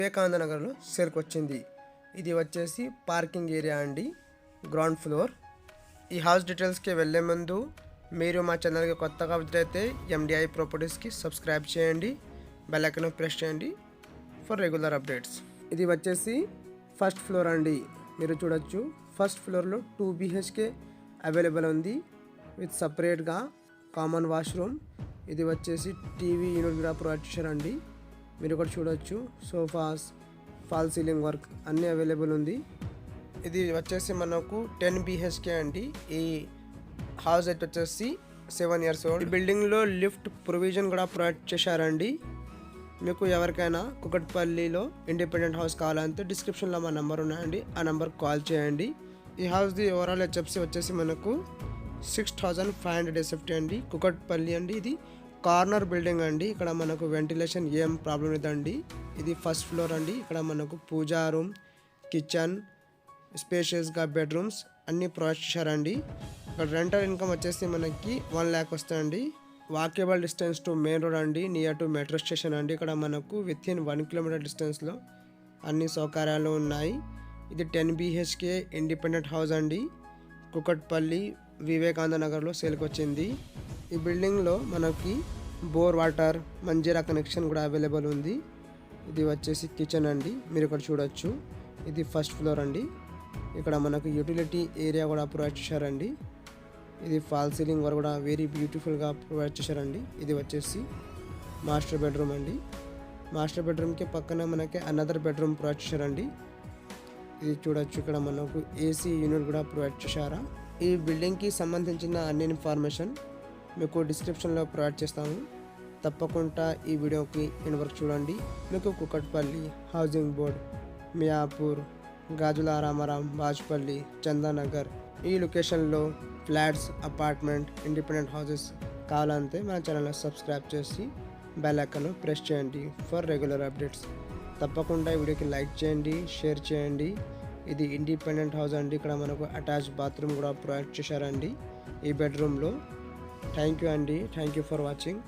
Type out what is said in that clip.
వివేకానంద నగర్లో సేల్కి వచ్చింది. ఇది వచ్చేసి పార్కింగ్ ఏరియా అండి, గ్రౌండ్ ఫ్లోర్. ఈ హౌస్ డీటెయిల్స్కి వెళ్ళే ముందు మీరు మా ఛానల్కి కొత్తగా విజిట్ ఎండిఐ ప్రాపర్టీస్కి సబ్స్క్రైబ్ చేయండి, బెల్ ఐకాన్ ప్రెస్ చేయండి ఫర్ రెగ్యులర్ అప్డేట్స్. ఇది వచ్చేసి ఫస్ట్ ఫ్లోర్ అండి. మీరు చూడొచ్చు, ఫస్ట్ ఫ్లోర్లో 2 BHK అవైలబుల్ ఉంది విత్ సపరేట్గా కామన్ వాష్రూమ్. ఇది వచ్చేసి టీవీ యూనిట్ కూడా ప్రొవైడ్ చేశారండి. మీరు కూడా చూడొచ్చు, సోఫాస్, ఫాల్ సీలింగ్ వర్క్ అన్నీ అవైలబుల్ ఉంది. ఇది వచ్చేసి మనకు 10 BHK అండి. ఈ హౌస్ అయితే వచ్చేసి 7 years ఓల్డ్. ఈ బిల్డింగ్లో లిఫ్ట్ ప్రొవిజన్ కూడా ప్రొవైడ్ చేశారండి. మీకు ఎవరికైనా కుకట్పల్లిలో ఇండిపెండెంట్ హౌస్ కావాలంటే డిస్క్రిప్షన్లో మా నెంబర్ ఉన్నాయండి, ఆ నెంబర్కి కాల్ చేయండి. ఈ హౌస్ది ఓవరాల్ హెచ్ఎఫ్సి వచ్చేసి మనకు 6500 SFT అండి, కుకట్పల్లి అండి. ఇది కార్నర్ బిల్డింగ్ అండి. ఇక్కడ మనకు వెంటిలేషన్ ఏం ప్రాబ్లం లేదండి. ఇది ఫస్ట్ ఫ్లోర్ అండి. ఇక్కడ మనకు పూజా రూమ్, కిచెన్, స్పేషియస్గా బెడ్రూమ్స్ అన్నీ ప్రొవైడ్ చేశారండి. ఇక్కడ రెంటల్ ఇన్కమ్ వచ్చేసి మనకి 1 lakh వస్తుందండి. Walkable distance to main road అండి, నియర్ టు మెట్రో స్టేషన్ అండి. ఇక్కడ మనకు వితిన్ 1 kilometer డిస్టెన్స్లో అన్ని సౌకర్యాలు ఉన్నాయి. ఇది 10 BHK ఇండిపెండెంట్ హౌస్ అండి, కుకట్పల్లి వివేకానంద నగర్లో సేల్కి వచ్చింది. ఈ బిల్డింగ్లో మనకి బోర్ వాటర్, మంజీరా కనెక్షన్ కూడా అవైలబుల్ ఉంది. ఇది వచ్చేసి కిచెన్ అండి, మీరు ఇక్కడ చూడొచ్చు. ఇది ఫస్ట్ ఫ్లోర్ అండి. ఇక్కడ మనకు యూటిలిటీ ఏరియా కూడా ప్రొవైడ్ చేశారండి. ఇది ఫాల్ సీలింగ్ వర్క్ కూడా వెరీ బ్యూటిఫుల్గా ప్రొవైడ్ చేశారండి. ఇది వచ్చేసి మాస్టర్ బెడ్రూమ్ అండి. మాస్టర్ బెడ్రూమ్కి పక్కన మనకి అనదర్ బెడ్రూమ్ ప్రొవైడ్ చేశారండి. ఇది చూడొచ్చు, ఇక్కడ మనకు AC యూనిట్ కూడా ప్రొవైడ్ చేశారా. ఈ బిల్డింగ్కి సంబంధించిన అన్ని ఇన్ఫర్మేషన్ మీకు డిస్క్రిప్షన్లో ప్రొవైడ్ చేస్తాము. తప్పకుండా ఈ వీడియోకి ఎండ్ వరకు చూడండి. మీకు కుకట్పల్లి, హౌసింగ్ బోర్డ్, మియాపూర్, గాజుల రామారాం, బాజ్పల్లి, చందానగర్ ఈ లొకేషన్లో ఫ్లాట్స్, అపార్ట్మెంట్, ఇండిపెండెంట్ హౌసెస్ కావాలంటే మన ఛానల్ని సబ్స్క్రైబ్ చేసి బెల్ ఐకాన్ ప్రెస్ చేయండి ఫర్ రెగ్యులర్ అప్డేట్స్. తప్పకుండా ఈ వీడియోకి లైక్ చేయండి, షేర్ చేయండి. ఇది ఇండిపెండెంట్ హౌస్ అండి. ఇక్కడ మనకు అటాచ్ బాత్రూమ్ కూడా ప్రొవైడ్ చేశారండి ఈ బెడ్రూమ్లో. థ్యాంక్ యూ అండి, థ్యాంక్ యూ ఫర్ వాచింగ్.